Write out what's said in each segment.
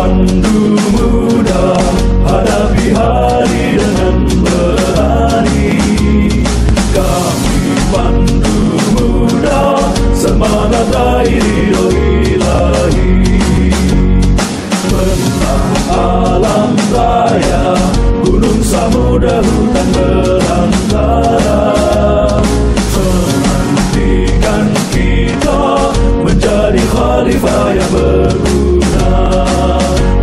pandu muda, hadapi hari dengan berani. Kami pandu muda, semangat gairah ilahi. Menang alam raya, gunung samudra hutan belantara. Menghentikan kita menjadi khalifah yang berguna.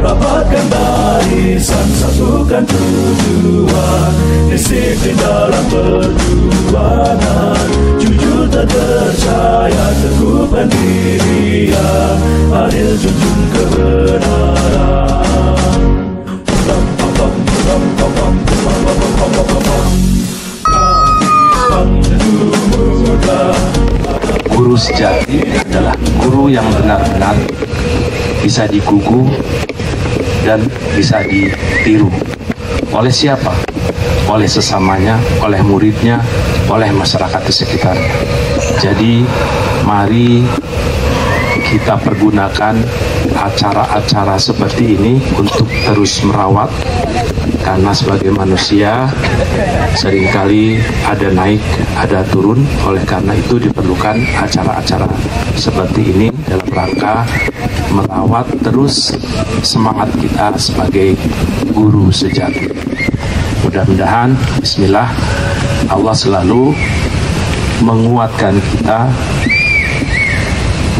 Rapatkan barisan, satukan tujuan, disiplin dalam perjuangan, jujur terpercaya, teguh pendirian, adil junjung kebenaran. Guru sejati adalah guru yang benar-benar bisa digugu dan bisa ditiru. Oleh siapa? Oleh sesamanya, oleh muridnya, oleh masyarakat di sekitarnya. Jadi mari kita pergunakan acara-acara seperti ini untuk terus merawat, karena sebagai manusia seringkali ada naik, ada turun. Oleh karena itu diperlukan acara-acara seperti ini dalam rangka merawat terus semangat kita sebagai guru sejati. Mudah-mudahan, bismillah, Allah selalu menguatkan kita,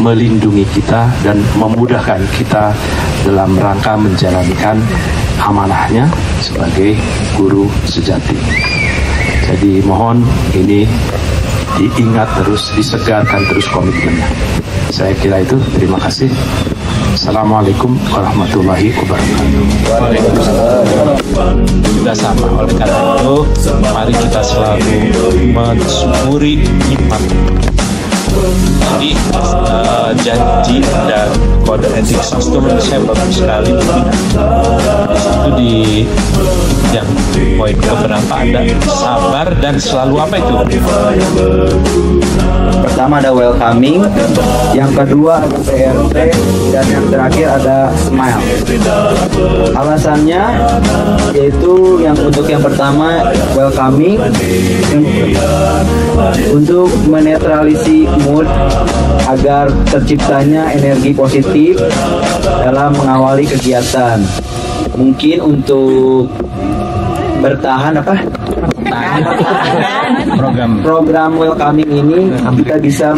melindungi kita, dan memudahkan kita dalam rangka menjalankan amanahnya sebagai guru sejati. Jadi mohon ini diingat terus, disegarkan terus komitmennya. Saya kira itu. Terima kasih. Assalamualaikum warahmatullahi wabarakatuh. Sudah sama. Oleh karena itu, mari kita selalu mensyukuri nikmat. Jadi janji dan kode etik sistem saya bagus sekali. Di situ di yang poin keberapa ada sabar dan selalu apa itu? Pertama ada welcoming, yang kedua ada PRT, dan yang terakhir ada smile. Alasannya yaitu untuk yang pertama welcoming, untuk menetralisi mood agar terciptanya energi positif dalam mengawali kegiatan. Mungkin untuk bertahan program welcoming ini kita bisa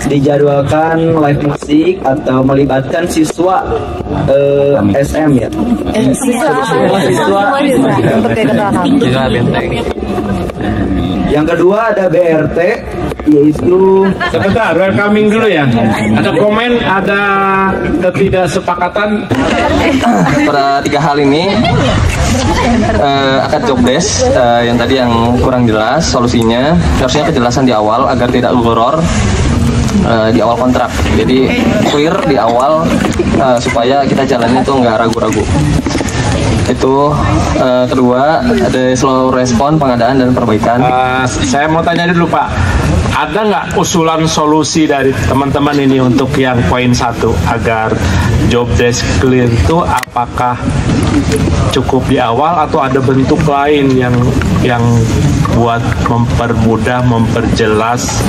dijadwalkan live musik atau melibatkan siswa SM ya. Siswa yang kedua ada BRT, yaitu sebentar, welcoming dulu ya. Ada komen, ada ketidaksepakatan. Pada tiga hal ini akan job desk yang tadi yang kurang jelas solusinya, harusnya kejelasan di awal agar tidak guror di awal kontrak. Jadi clear di awal supaya kita jalannya itu nggak ragu-ragu. Itu kedua ada slow respon pengadaan dan perbaikan. Saya mau tanya dulu Pak, ada nggak usulan solusi dari teman-teman ini untuk yang poin 1 agar job desk clear itu apakah cukup di awal atau ada bentuk lain yang buat mempermudah, memperjelas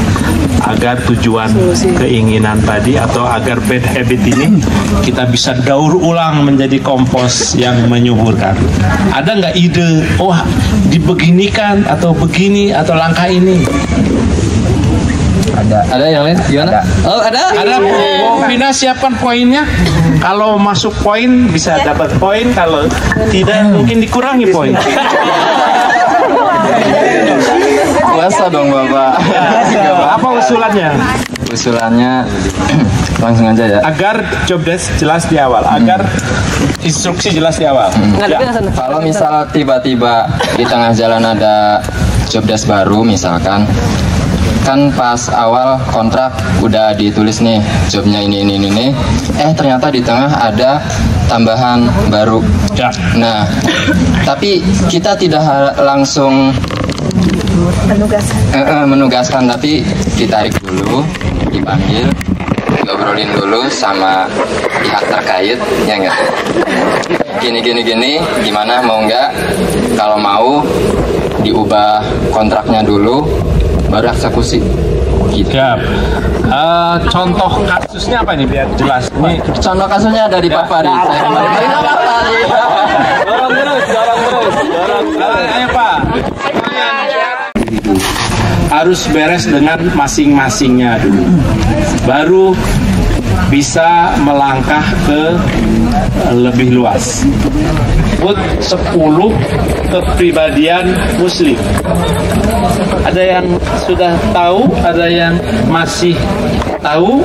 agar tujuan keinginan tadi atau agar bad habit ini kita bisa daur ulang menjadi kompos yang menyuburkan. Ada nggak ide, dibeginikan atau begini atau langkah ini? Ada yang lain gimana? Ada. Vina siapkan poinnya. Kalau masuk poin bisa dapat poin, kalau tidak mungkin dikurangi poin. Puasa dong Bapak. Apa usulannya? Usulannya langsung aja ya. Agar job desk jelas di awal, agar instruksi jelas di awal. Kalau misal tiba-tiba di tengah jalan ada job desk baru misalkan, kan pas awal kontrak udah ditulis nih jobnya ini, ternyata di tengah ada tambahan baru. Ya. Nah, tapi kita tidak langsung menugaskan, tapi ditarik dulu, dipanggil, diobrolin dulu sama pihak terkait, ya enggak? Gini, gimana, mau enggak? Kalau mau diubah kontraknya dulu, baru eksekusi. Gitu. Siap. Contoh kasusnya apa nih biar jelas? Ini Contoh kasusnya dari Pak Fari. Saya kemarin Pak Fari. dorong terus. Ayo Pak. Harus beres dengan masing-masingnya dulu. Baru bisa melangkah ke lebih luas. 10 kepribadian Muslim. Ada yang sudah tahu, ada yang masih tahu.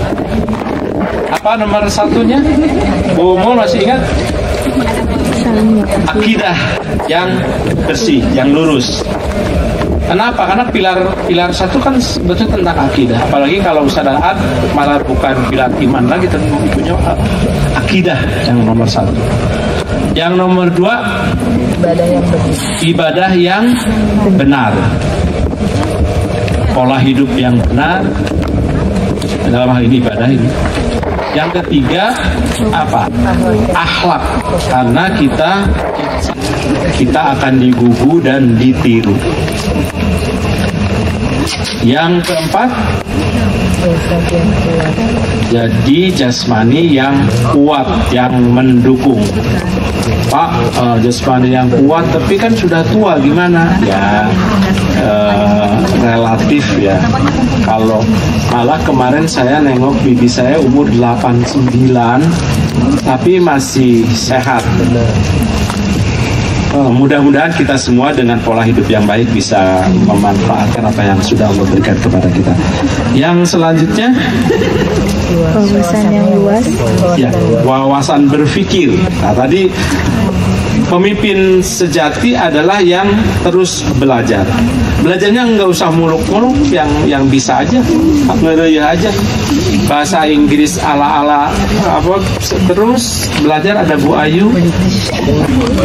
Apa nomor satunya? Bu Mul masih ingat? Akidah yang bersih, yang lurus. Kenapa? Karena pilar satu kan sebetulnya tentang akidah. Apalagi kalau syariat malah bukan pilar iman lagi, tapi punya akidah yang nomor satu. Yang nomor 2, ibadah yang benar. Pola hidup yang benar, dalam hal ini ibadah ini. Yang ketiga apa? Akhlak, karena kita akan digugu dan ditiru. Yang keempat, jadi jasmani yang kuat, yang mendukung. Pak, jasmani yang kuat tapi kan sudah tua, gimana? Ya relatif ya. Kalau malah kemarin saya nengok bibi saya umur 89 tapi masih sehat. Mudah-mudahan kita semua dengan pola hidup yang baik bisa memanfaatkan apa yang sudah Allah berikan kepada kita. Yang selanjutnya, wawasan yang luas. Ya, wawasan berpikir. Nah, tadi pemimpin sejati adalah yang terus belajar. Belajarnya nggak usah muluk-muluk, yang bisa aja, ngereyeh aja. Bahasa Inggris ala-ala apa, terus belajar. Ada Bu Ayu,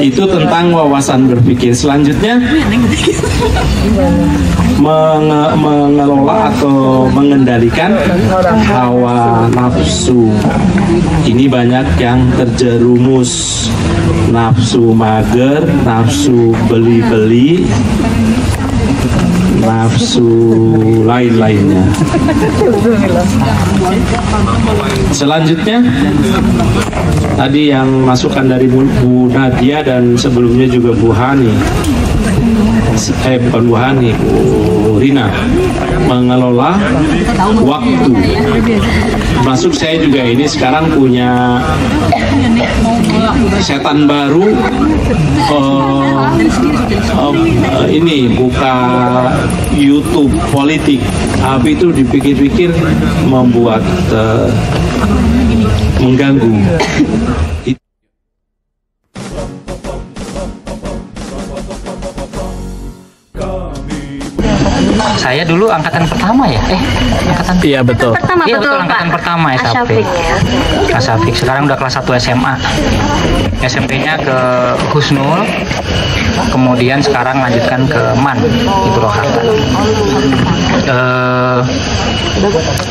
itu tentang wawasan berpikir. Selanjutnya, mengelola atau mengendalikan hawa nafsu. Ini banyak yang terjerumus, nafsu mager, nafsu beli-beli, nafsu lain-lainnya. Selanjutnya, tadi yang masukan dari Bu Nadia dan sebelumnya juga Bu Hani, bukan Bu Hani, Bu Rina, mengelola waktu. Masuk saya juga ini sekarang punya setan baru, ini buka YouTube politik, tapi itu dipikir-pikir membuat mengganggu. Saya dulu angkatan pertama ya? Angkatan. Iya betul. Iya betul, angkatan pertama SAP. Asafik. Sekarang udah kelas 1 SMA. SMP-nya ke Husnul. Kemudian sekarang lanjutkan ke MAN di Purwakarta.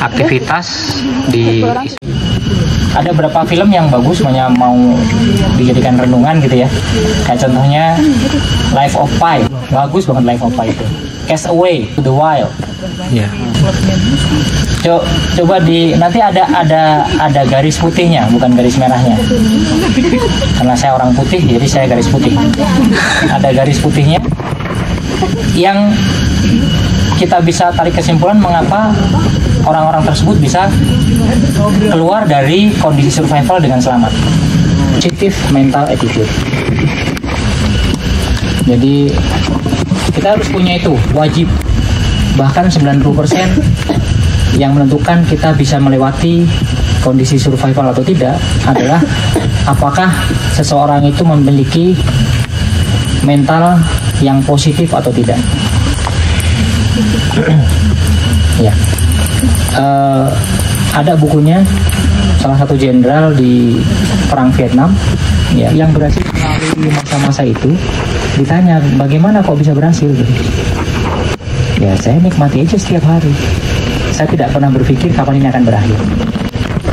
Aktivitas di ada beberapa film yang bagus, mau dijadikan renungan gitu ya. Kayak contohnya Life of Pi, bagus banget Life of Pi itu. Cast Away to the Wild. Ya. Coba nanti ada garis putihnya, bukan garis merahnya. Karena saya orang putih, jadi saya garis putih. Ada garis putihnya yang kita bisa tarik kesimpulan mengapa orang-orang tersebut bisa keluar dari kondisi survival dengan selamat. Positive mental attitude. Jadi kita harus punya itu, wajib. Bahkan 90% yang menentukan kita bisa melewati kondisi survival atau tidak adalah apakah seseorang itu memiliki mental yang positif atau tidak. Ya. Ada bukunya salah satu jenderal di perang Vietnam ya, yang berhasil melalui masa-masa itu. Ditanya bagaimana kok bisa berhasil gitu. Ya saya nikmati aja setiap hari. Saya tidak pernah berpikir kapan ini akan berakhir.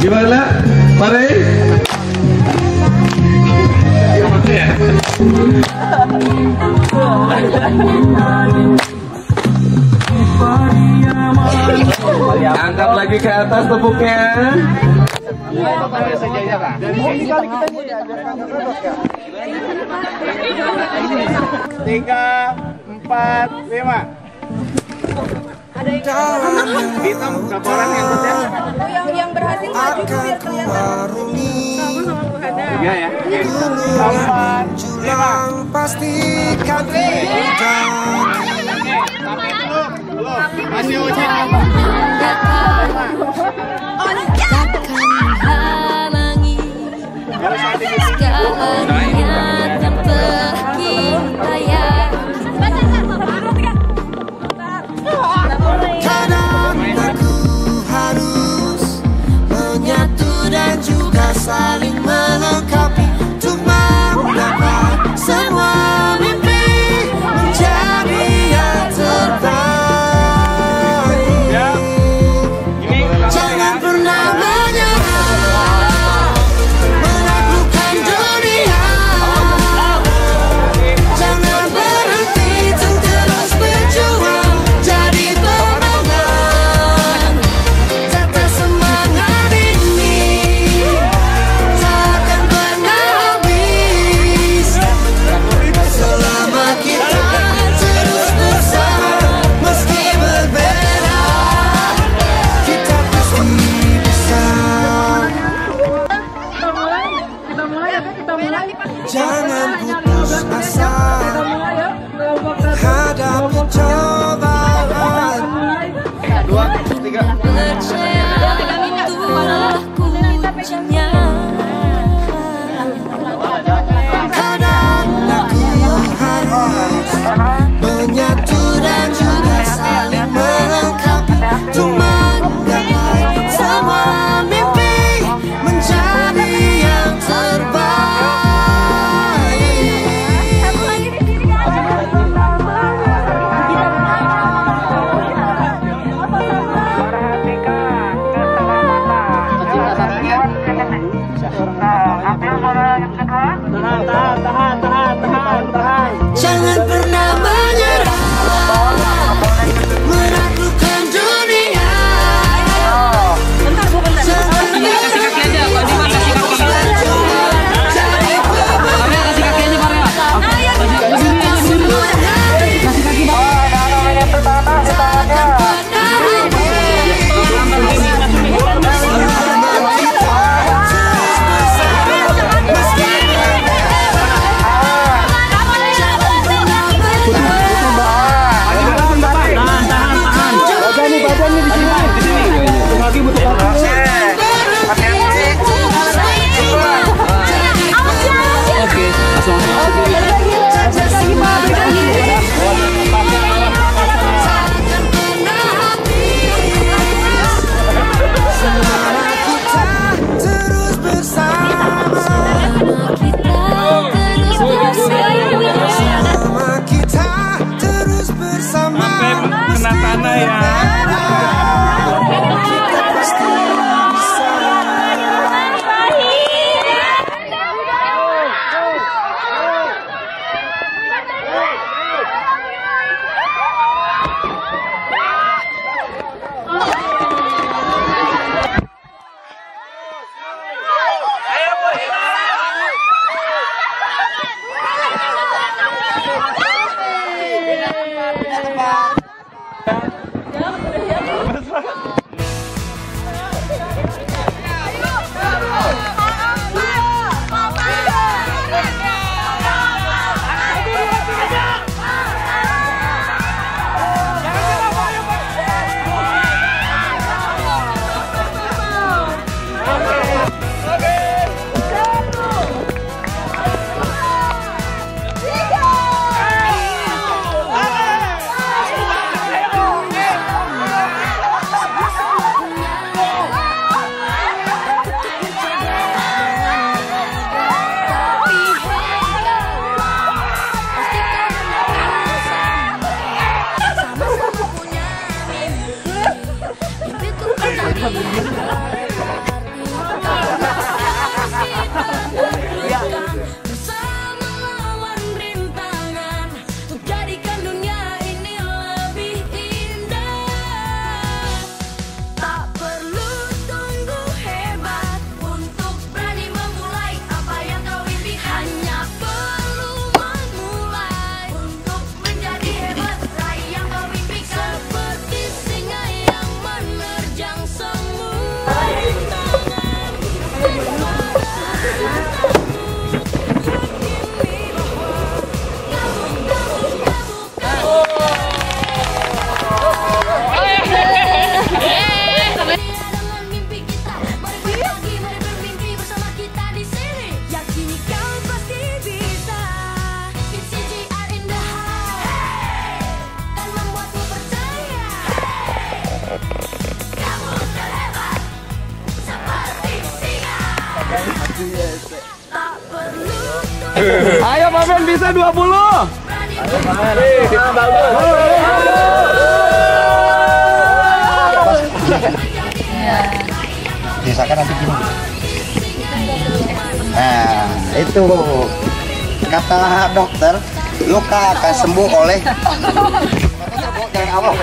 Gimana, Pare? Angkat lagi ke atas tepuknya. 3, 4, 5. Hitam berapa orang yang ikut ya? Yang berhasil maju tuh biar kelihatan. Tiga ya. 4, 5. Pastikan masih uji. Kadang aku harus menyatu dan juga saling melengkapi untuk menggapai semua mimpi menjadi yang terbaik. Jangan pernah menyerah menaklukkan dunia. Jangan berhenti untuk terus berjuang jadi pemenang. Tetap semangat ini takkan pernah habis selama kita terus bersama. Meski berbeda kita pasti bisa. Jangan putus asa hadapi cobaan. 2, 3. Kadang aku harus menyatu dan juga saling melengkapi untuk menggapai semua mimpi menjadi yang terbaik. Ayo Pak Ben, bisa 20. Ayo Pak Ben. Misalkan nanti gini. Nah, itu kata dokter, luka akan sembuh oleh jangan Allah.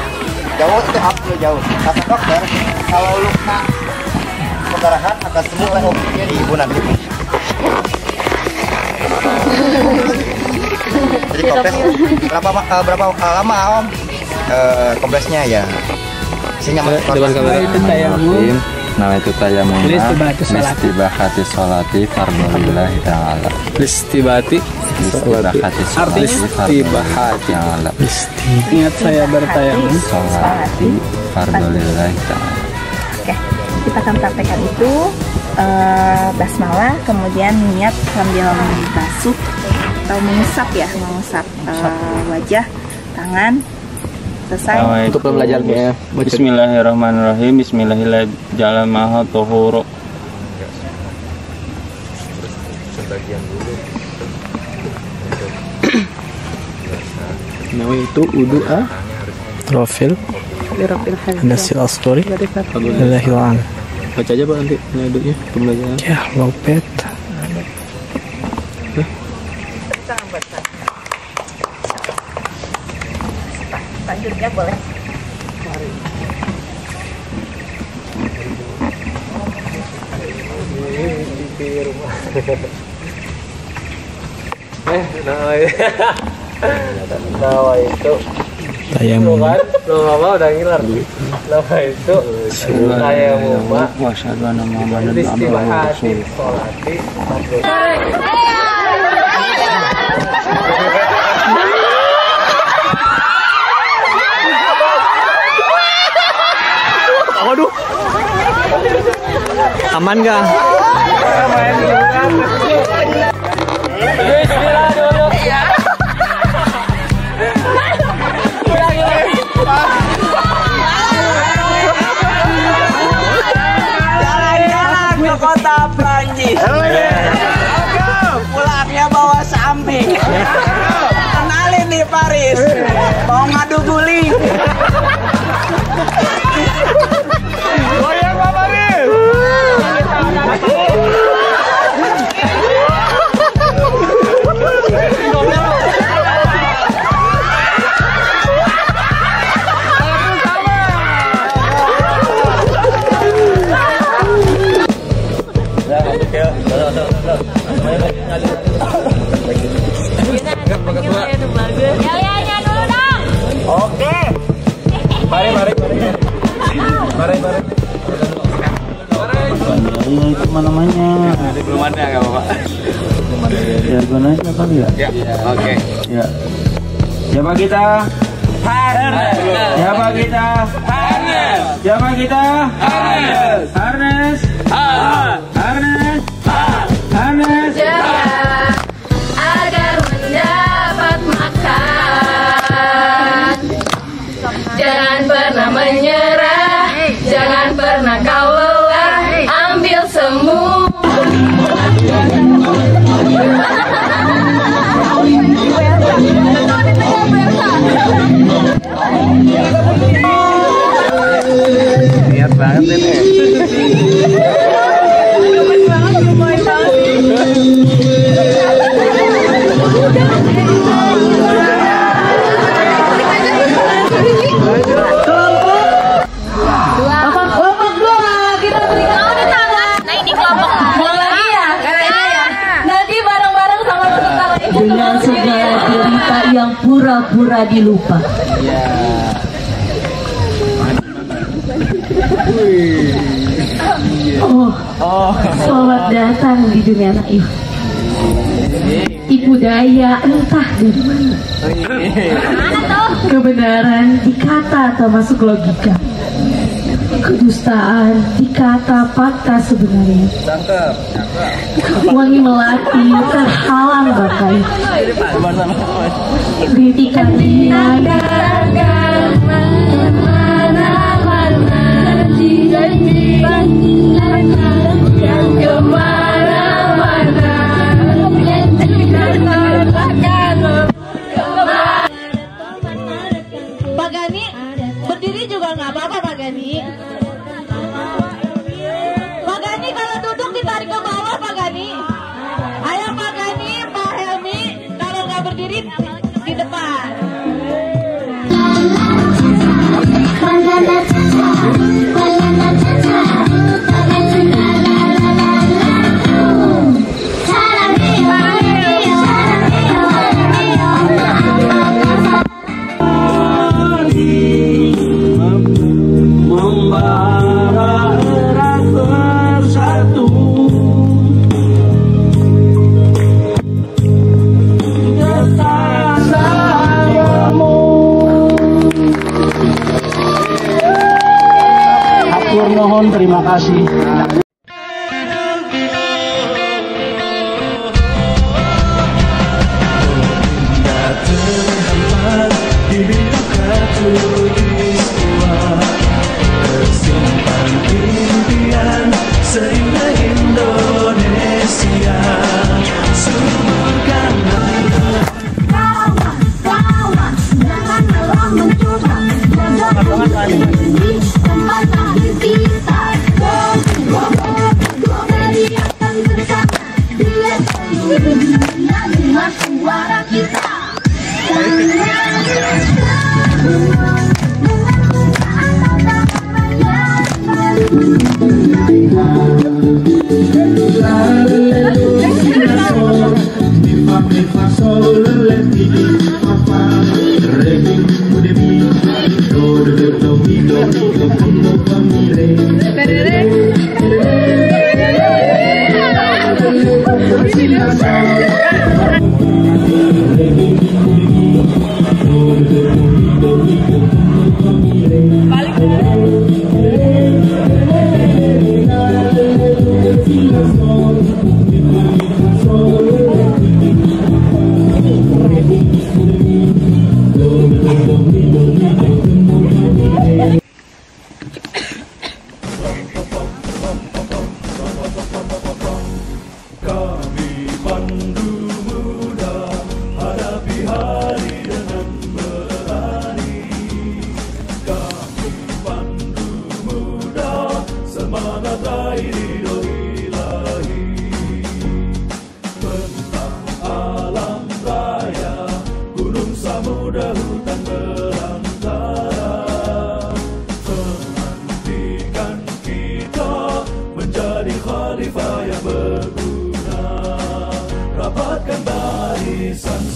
Jauh itu apa jauh. Kata dokter, kalau luka perdarahan akan sembuh oleh obatnya di ibu nanti. Jadi kompres berapa lama Om? Kompresnya ya. Depan kamera. Nawaitu tayammum listibahati sholati fardholillahi ta'ala. Listibahati ta'ala. Ingat saya bertayamum sholati fardholillahi ta'ala. Oke, kita akan praktekkan itu basmalah, kemudian niat sambil basuh atau mengusap wajah, tangan. Selesai. untuk pembelajarnya. Bismillahirrahmanirrahim. Bismillahirrahmanirrahim. Maha Tuhuru. Nawaitu udu'a Rafil Nasil Astori Lillahi wa'ala. Baca aja Pak nanti udu'nya pembelajaran. Ya, lopet. Selanjutnya boleh. Nama itu Tayamum. Lo nggak mau udah ngiler. Nama itu tayamum. Wasyhadu anna Muhammadan abduhu wa rasuluh. Waduh. Aman gak? Bismillah dulu. Jalan-jalan ke kota Prancis. Pulangnya bawa samping. Kenalin nih Paris. Mau ngadu guling. Goyang Pak Paris. Yayanya dulu dong. Oke. Mari. Ya itu namanya. Belum ada nggak Bapak? Ya gunanya kali ya. Ya. Oke. Ya. Siapa kita? Harness. Siapa kita? Harness. Siapa kita? Harness. Harness. Harness. Harness. Agar mendapat makan. Jangan pernah menyerah, jangan pernah kau lelah, ambil semua. Niat banget ini. Kelompok dua kita berikan nah ini kelompok mau lagi ya nanti bareng-bareng sama peserta lain dengan segala cerita yang pura-pura dilupa. Selamat datang di dunia naif. Ibu daya entah dari mana. Kebenaran dikata atau masuk logika. Kedustaan dikata fakta sebenarnya. Wangi melati terhalang bakai. Kritikan nada mana-mana janji kemana-mana. Adit di depan. Mohon terima kasih. Tersimpan impian seindah Indonesia. Suburkan kawan, jangan malah mencoba. Dengan suara kita.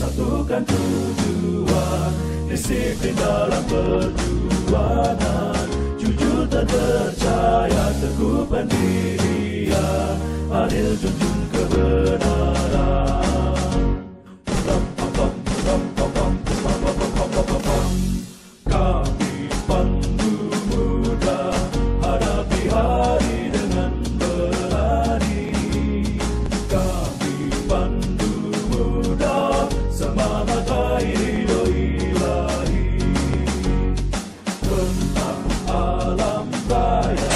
Satukan tujuan, disiplin dalam perjuangan, jujur dan percaya, teguh pendirian, adil junjung kebenaran. Kami pandu muda, hadapi hari dengan berani. Kami pandu muda, semangat ridho ilahi. Tentang alam raya,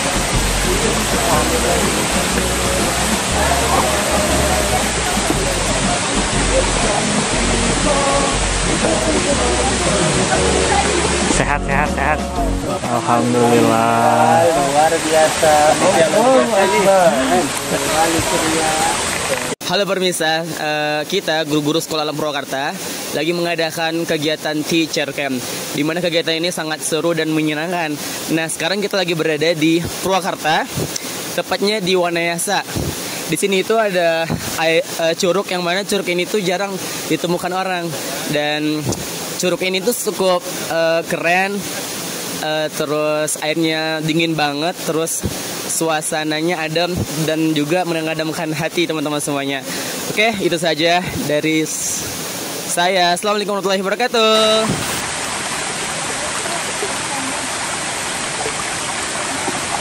Sehat. Alhamdulillah. Luar biasa. Halo pemirsa, kita guru-guru Sekolah Alam Purwakarta lagi mengadakan kegiatan Teacher Camp, di mana kegiatan ini sangat seru dan menyenangkan. Nah, sekarang kita lagi berada di Purwakarta, tepatnya di Wanayasa. Di sini itu ada curug, yang mana curug ini tuh jarang ditemukan orang, dan curug ini tuh cukup keren. Terus airnya dingin banget, terus suasananya adem dan juga menengadamkan hati teman-teman semuanya. Oke, itu saja dari saya. Assalamualaikum warahmatullahi wabarakatuh.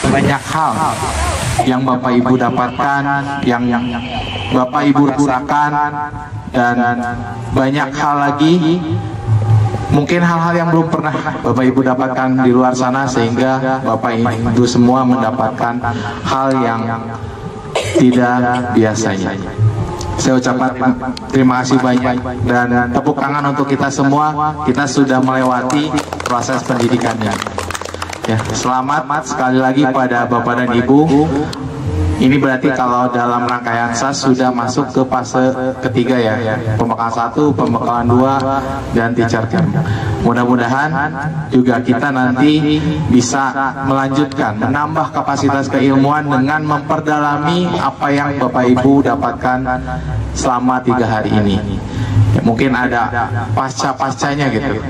Banyak hal yang Bapak Ibu dapatkan, yang Bapak Ibu rasakan, dan banyak hal lagi. Mungkin hal-hal yang belum pernah Bapak Ibu dapatkan di luar sana, sehingga Bapak Ibu semua mendapatkan hal yang tidak biasanya. Saya ucapkan terima kasih banyak dan tepuk tangan untuk kita semua. Kita sudah melewati proses pendidikannya. Ya, selamat sekali lagi pada Bapak dan Ibu. Ini berarti kalau dalam rangkaian SAS sudah masuk ke fase ketiga ya, pembekalan 1, pembekalan 2, dan teacher camp. Mudah-mudahan juga kita nanti bisa melanjutkan, menambah kapasitas keilmuan dengan memperdalami apa yang Bapak Ibu dapatkan selama 3 hari ini. Ya, mungkin ada pasca-pascanya gitu.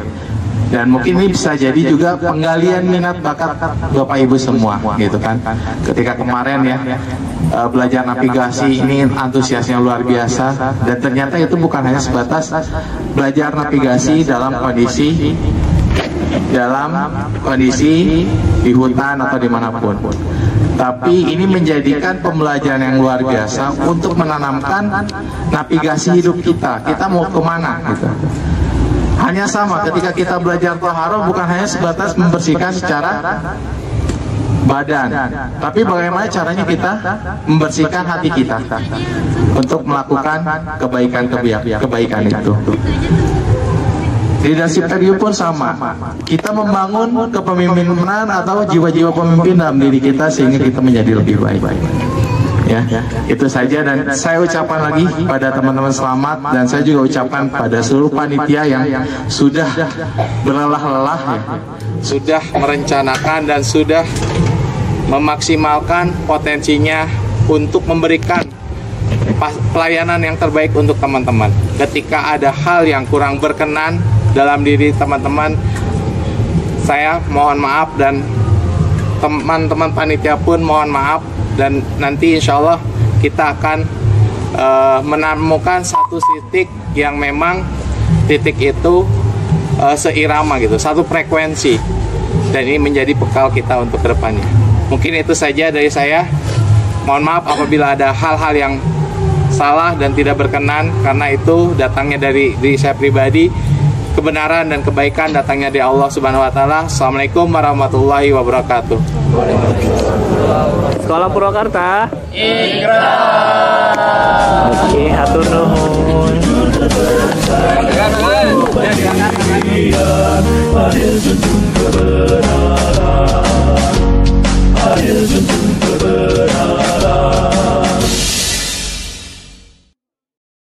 Dan mungkin ini bisa jadi juga penggalian minat bakat Bapak Ibu semua gitu kan. Ketika kemarin ya belajar navigasi ini antusiasnya luar biasa, dan ternyata itu bukan hanya sebatas belajar navigasi dalam kondisi di hutan atau dimanapun, tapi ini menjadikan pembelajaran yang luar biasa untuk menanamkan navigasi hidup kita mau kemana gitu. Hanya sama ketika kita belajar taharah, bukan hanya sebatas membersihkan secara badan, tapi bagaimana caranya kita membersihkan hati kita untuk melakukan kebaikan itu. Leadership value pun sama. Kita membangun kepemimpinan atau jiwa-jiwa pemimpin dalam diri kita sehingga kita menjadi lebih baik. Ya, itu saja, dan saya ucapkan lagi pada teman-teman selamat, dan saya juga ucapkan pada seluruh panitia yang sudah berlelah-lelah ya, sudah merencanakan dan sudah memaksimalkan potensinya untuk memberikan pelayanan yang terbaik untuk teman-teman. Ketika ada hal yang kurang berkenan dalam diri teman-teman, saya mohon maaf, dan teman-teman panitia pun mohon maaf. Dan nanti insya Allah kita akan menemukan satu titik yang memang titik itu seirama gitu, satu frekuensi, dan ini menjadi bekal kita untuk kedepannya. Mungkin itu saja dari saya. Mohon maaf apabila ada hal-hal yang salah dan tidak berkenan, karena itu datangnya dari diri saya pribadi. Kebenaran dan kebaikan datangnya dari Allah Subhanahu wa Ta'ala. Assalamualaikum warahmatullahi wabarakatuh. Sekolah Purwakarta. Oke, hatur nuhun.